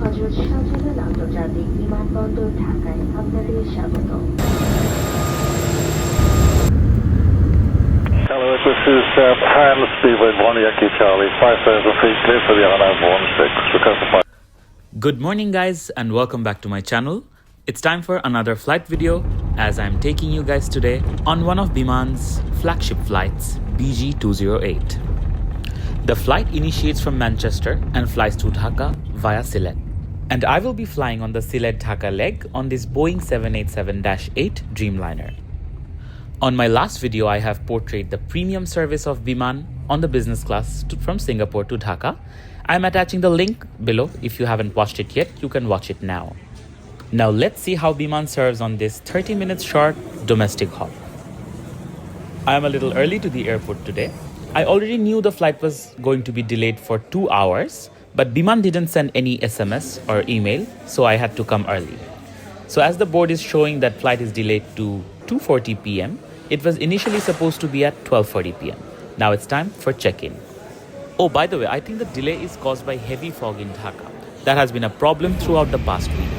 হযরত শাহজালাল আন্তর্জাতিক বিমানবন্দর ঢাকায় আপনাদের স্বাগত। Hello, this is Ham Speedway 1 Yankee Charlie, 5,000 feet clear for the Airlines 16. Request a flight. Good morning guys and welcome back to my channel. It's time for another flight video as I'm taking you guys today on one of Biman's flagship flights, BG-208. The flight initiates from Manchester and flies to Dhaka via Sylhet. And I will be flying on the Sylhet-Dhaka leg on this Boeing 787-8 Dreamliner. On my last video, I have portrayed the premium service of Biman on the business class from Singapore to Dhaka. I'm attaching the link below. If you haven't watched it yet, you can watch it now. Now let's see how Biman serves on this 30 minutes short domestic hop. I am a little early to the airport today. I already knew the flight was going to be delayed for 2 hours, but Biman didn't send any SMS or email, so I had to come early. So as the board is showing that flight is delayed to 2:40 p.m., it was initially supposed to be at 12:40 p.m. Now it's time for check-in. Oh, by the way, I think the delay is caused by heavy fog in Dhaka. That has been a problem throughout the past week.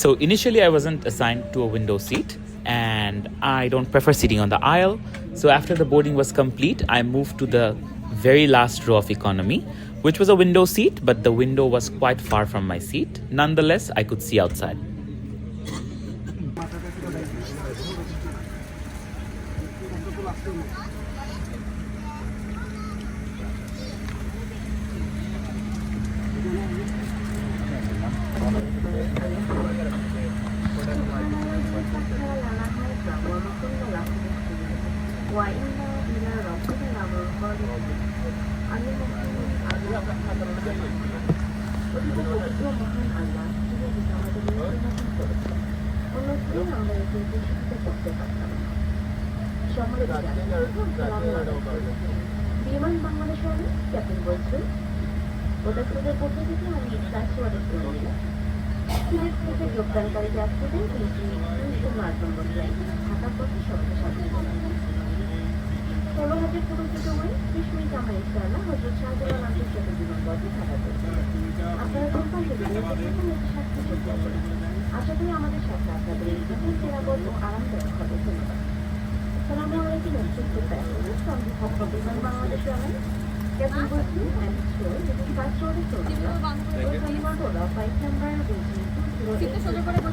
So initially I wasn't assigned to a window seat and I don't prefer sitting on the aisle. So after the boarding was complete, I moved to the very last row of economy, which was a window seat, but the window was quite far from my seat. Nonetheless, I could see outside. বিমান বাংলাদেশের captain বলছেন ওদের পক্ষ থেকে আমি flagship করেছিলাম। সিলেট থেকে যোগদানকারী যাত্রীদের কিন্তু 208 নম্বর ট্রেন ঢাকার পথে সবচেয়ে স্বাধীন 16,000 কিলোমিটার 30 মিনিট আমরা ইনশাআল্লাহ হযরত শাহজালাল আন্তর্জাতিক বিমানবন্দর ঢাকা পৌঁছে। আপনারা কোন সাথে চেষ্টা করেন। আশা করি আমাদের সাথে আপনাদের এই জীবন নিরাপদ ও আরামদায়ক হবে। ধন্যবাদ। Assalamu alaikum and sister passengers from the Hong Kong Biman Bangladesh Airlines. Captain Wilson and sure, this is fast order service. Order flight number BG-208.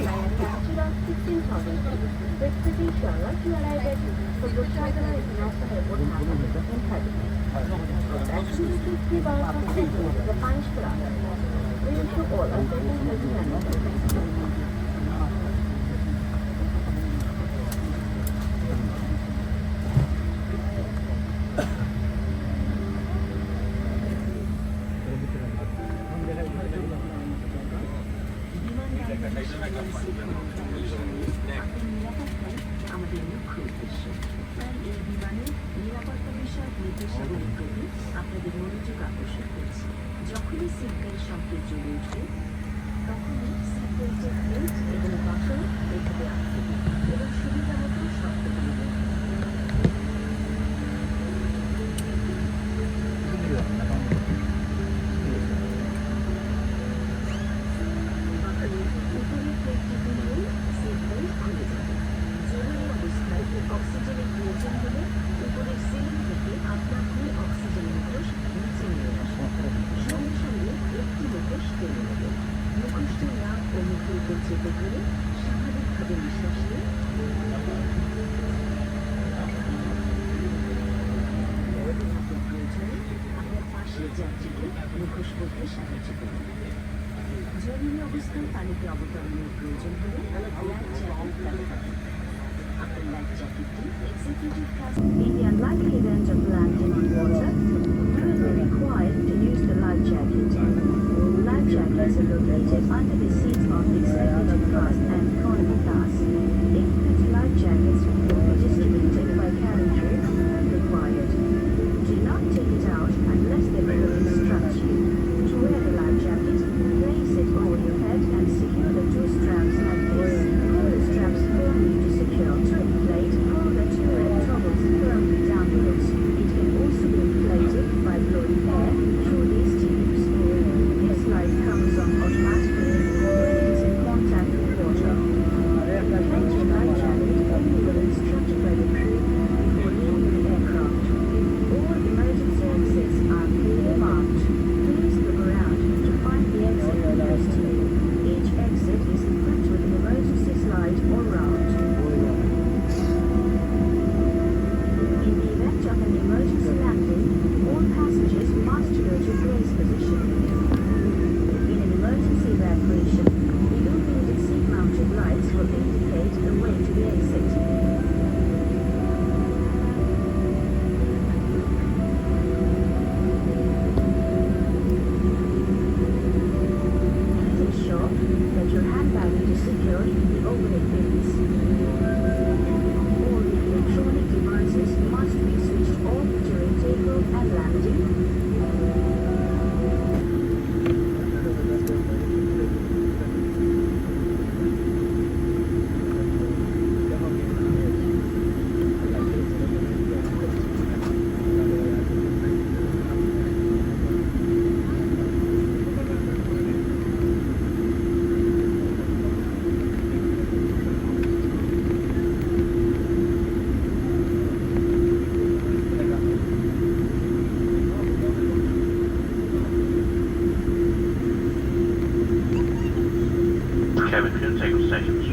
Flight captured on 16,000 feet. We expect inshallah to arrive at Hajj International Airport in 30 minutes. Activity 3 bar of the Spanish class. We wish you all a very pleasant journey. নির্দেশাবলীর প্রতি আপনাদের মনোযোগ আকর্ষণ করছি। যখনই seat belt সংকেত জ্বলে উঠবে তখনই সিট বেল্টের বেল্ট এবং বাটন এভাবে আটকে দিন এবং সুবিধা মতো শক্ত করে দিন। উপরের প্লেটটি খুললে সিট বেল্ট খুলে যাবে। জরুরি অবস্থায় অক্সিজেনের প্রয়োজন হলে উপরের সিলিং থেকে আপনার অক্সিজেনের মুখোশ নিচে নিয়ে আসুন। সঙ্গে সঙ্গে একটি মুখোশ টেনে নেবেন। মুখোশটি নাক ও মুখের উপর চেপে ধরে স্বাভাবিকভাবে নিঃশ্বাস নিন। প্রয়োজনে আপনার পাশের যাত্রীকে মুখোশ পরতে সাহায্য করুন। জরুরি অবস্থায় পানিতে অবতরণের প্রয়োজন হলে লাইফ জ্যাকেট ব্যবহার করুন। After life jacketing, executive class in the unlikely event of landing on water, you will be required to use the life jacket. Life jackets are located under the seats of the executive class and economy class. Infant life jackets will be distributed by cabin crew when required. Do not take it out unless the crew instructs you. To wear the life jacket, place it over your head and secure the two straps like this. Pull the straps firmly to secure twin plate. Pull the two red toggles firmly downwards. It can also be inflated by blowing air through these tubes. This light comes on automatically when it is in contact with water. Inflate your life jacket when you were instructed by the crew before leaving the aircraft. All emergency exits are clearly marked. Please look around to find the exit nearest to you. Each exit is equipped with an emergency slide or route. In the event of an emergency landing, all passengers must go to brace position. In an emergency evacuation, the illuminated seat-mounted lights will indicate the way to the exit. Please ensure that your hand baggage is secured in the overhead bins. All the electronic devices must be switched off during takeoff and landing. Cabin crew, takeoff stations.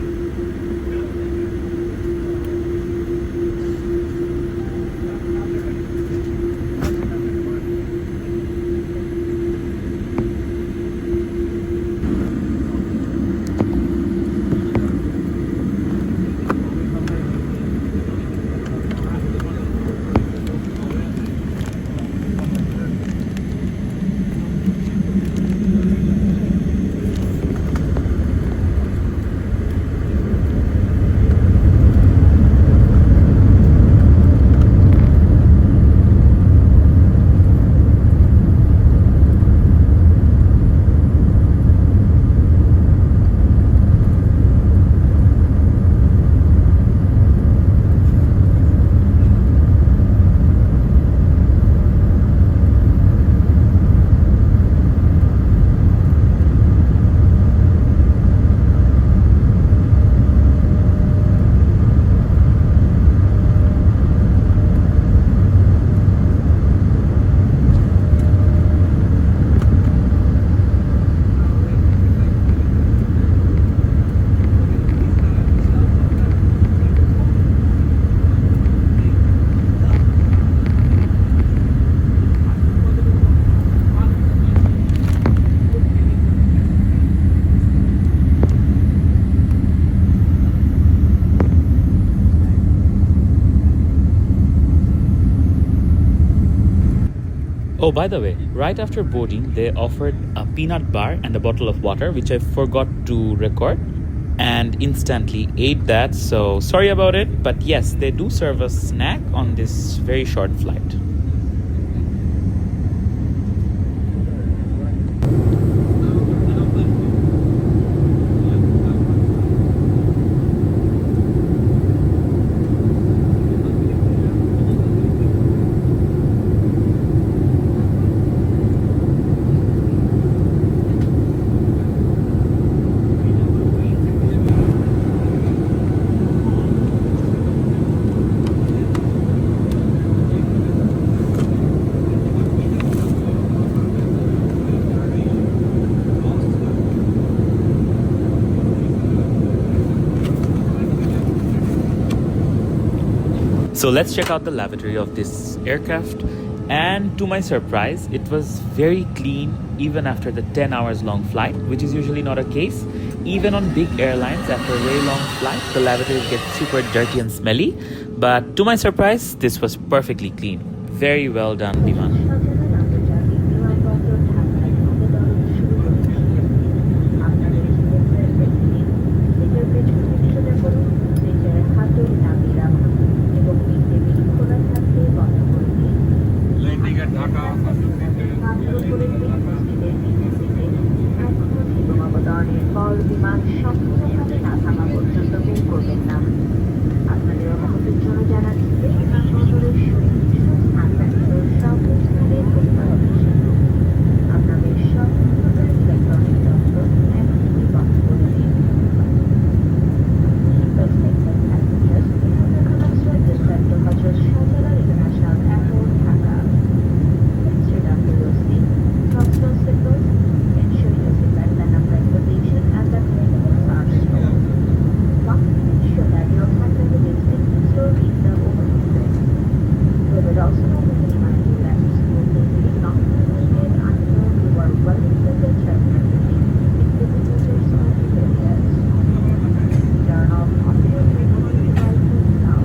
Oh, by the way, right after boarding, they offered a peanut bar and a bottle of water, which I forgot to record and instantly ate that. So sorry about it. But yes, they do serve a snack on this very short flight. So let's check out the lavatory of this aircraft. And to my surprise, it was very clean even after the 10 hours long flight, which is usually not a case. Even on big airlines, after a very long flight, the lavatory gets super dirty and smelly. But to my surprise, this was perfectly clean. Very well done, Biman. বিমান সম্পূর্ণভাবে না থামা পর্যন্ত বের করবেন না। আপনাদের অনুমতির জন্য জানাচ্ছি যে বিমানবন্দরের সুরক্ষিত স্থানব্যতীত সব বের করতে হবে। আপনাদের সব ইলেকট্রনিক যন্ত্র এখনই বন্ধ করে দিন। Respected passengers, this is the conduct service to Hajj International Airport, Dhaka. Please return to your seat, cross your signals, ensure your seatbelt and upright position as the vehicles are slow. One, ensure that your hand luggage is taken slowly in the overhead bin. We would also like to remind you that smoking is not permitted until you are well into the terminal building with visitors or visitors. Turn off audio recording devices now.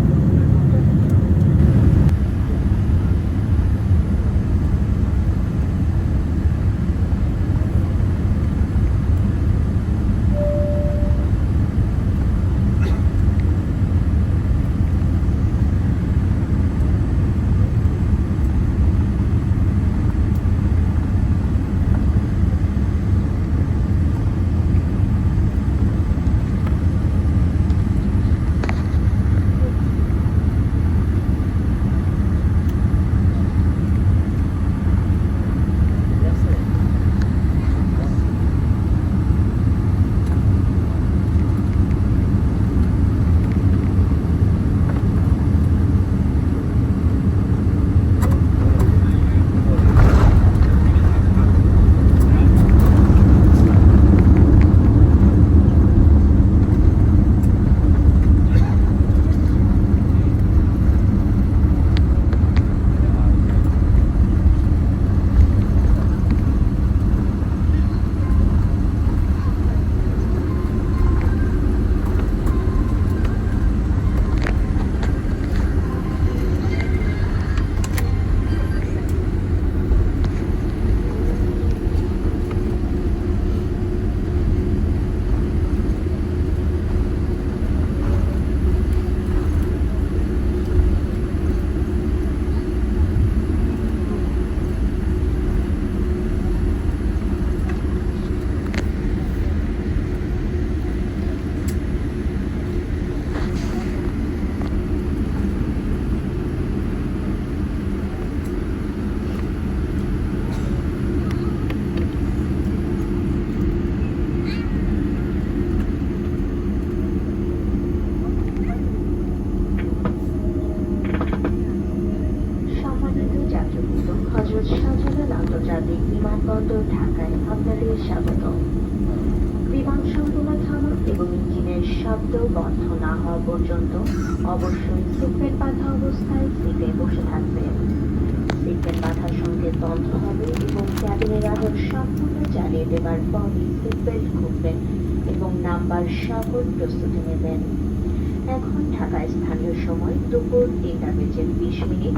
আন্তর্জাতিক বিমানবন্দর ঢাকায় আপনাদের স্বাগত। বিমান সম্পূর্ণ থামা এবং ইঞ্জিনের শব্দ বন্ধ না হওয়া পর্যন্ত অবশ্যই সিটবেল্ট বাঁধা অবস্থায় সিটে বসে থাকবেন। সিটবেল্ট বাঁধার সংকেত বন্ধ হবে এবং ক্যাবিনের আলো সম্পূর্ণ জ্বালিয়ে দেবার পরই সিটবেল্ট খুলবেন এবং নাম্বার সহ প্রস্তুতি নেবেন। এখন ঢাকায় স্থানীয় সময় দুপুর 3:20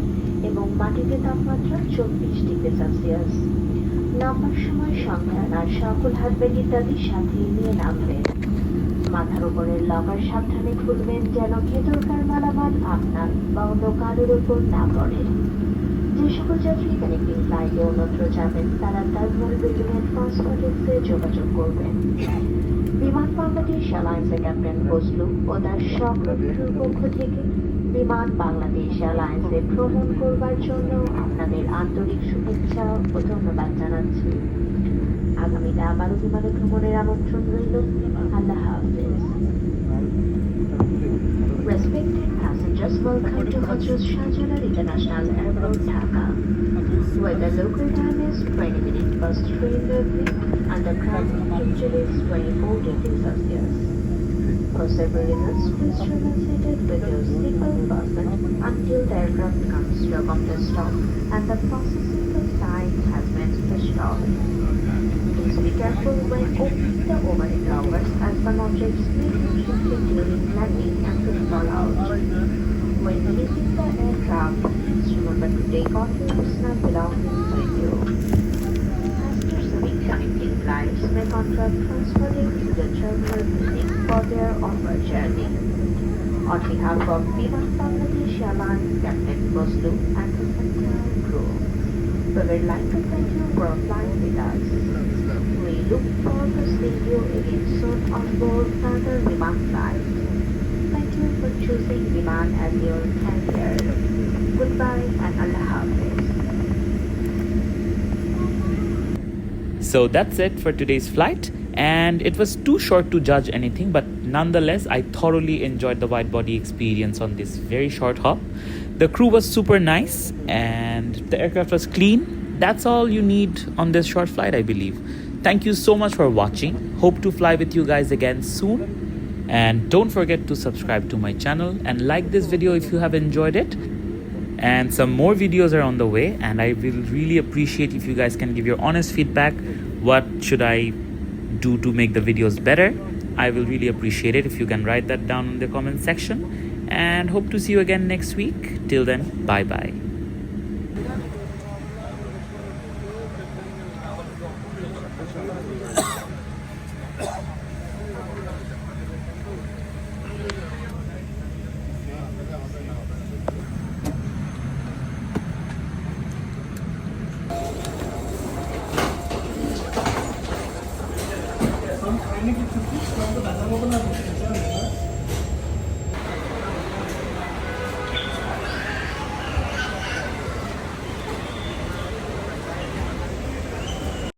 এবং মাটিতে তাপমাত্রা 24 ডিগ্রি সেলসিয়াস। নামার সময় সংখ্যান আর সকল হাতব্যাগ ইত্যাদি সাথে নিয়ে নামবেন। মাথার উপরের লকার সাবধানে খুলবেন যেন ভেতরকার মালামাল আপনার বা অন্য কারোর উপর না পড়ে। যে সকল যাত্রী কানেক্টিং ফ্লাইটে অন্যত্র যাবেন তারা টার্মিনাল বিল্ডিং এর ফার্স্ট অডিয়েন্সে যোগাযোগ করবেন। বিমান বাংলাদেশ এয়ারলাইন্সের ক্যাপ্টেন বজলু ও তার সকল ক্রুর পক্ষ থেকে বিমান বাংলাদেশ এয়ারলাইন্সে ভ্রমণ করবার জন্য আপনাদের আন্তরিক শুভেচ্ছা ও ধন্যবাদ জানাচ্ছি। আগামীতে আবারও বিমানে ভ্রমণের আমন্ত্রণ রইল। আল্লাহ হাফেজ। Respected passengers, welcome to Hajj International Airport, Dhaka, where the local time is 20 minutes past 3 in the evening and the current temperature is 24 degrees Celsius. For several reasons, please remain seated with your seatbelt fastened until the aircraft comes to a complete stop and the processing the sign has been switched off. Please be careful when opening the overhead lockers as some objects may be shifted during landing and could fall out. When leaving the aircraft, please remember to take off your personal belongings with you. Passengers having connecting flights may contract transferring to the terminal building for their onward journey. On behalf of Biman Bangladesh Airlines Captain Boslu and his entire crew, we would like to thank you for flying with us. We look forward to seeing you again soon on board another Biman flight. Thank you for choosing Biman as your carrier. Goodbye and Allah Hafiz. So that's it for today's flight, and it was too short to judge anything, but nonetheless I thoroughly enjoyed the wide body experience on this very short hop. The crew was super nice and the aircraft was clean. That's all you need on this short flight, I believe. Thank you so much for watching. Hope to fly with you guys again soon, and don't forget to subscribe to my channel and like this video if you have enjoyed it. And some more videos are on the way, and I will really appreciate if you guys can give your honest feedback. What should I do to make the videos better? I will really appreciate it if you can write that down in the comment section, and hope to see you again next week. Till then, bye bye. Some kind of